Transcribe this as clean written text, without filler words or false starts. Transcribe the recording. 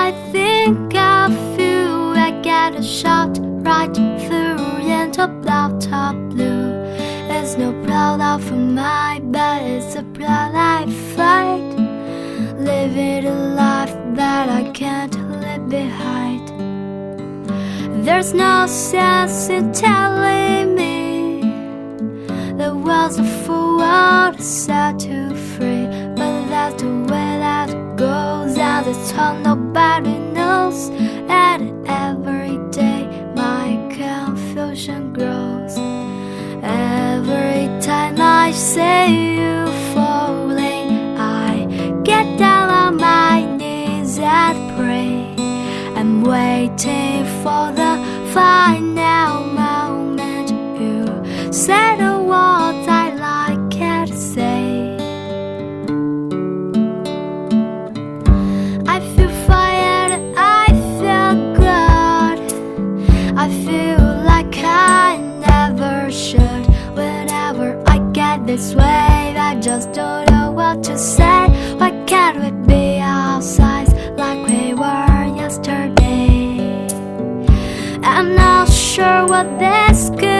I think of you, I get a shot right through into blacktop blue. It's no blood for my but it's a blood I fight. Living a life that I can't leave behind. There's no sense in telling me the world's a full world set to free, but that's the way that it goes, and it's all nobody knows. And every day my confusion grows. Every time I say you falling, I get down on my knees and pray. I'm waiting for the final moment. You say the words I like can't say. I feel fired, I feel good. I feel like I never should. Whenever I get this way, I just don't know what to say. Why can't we be outside like we were yesterday? I'm not sure what this could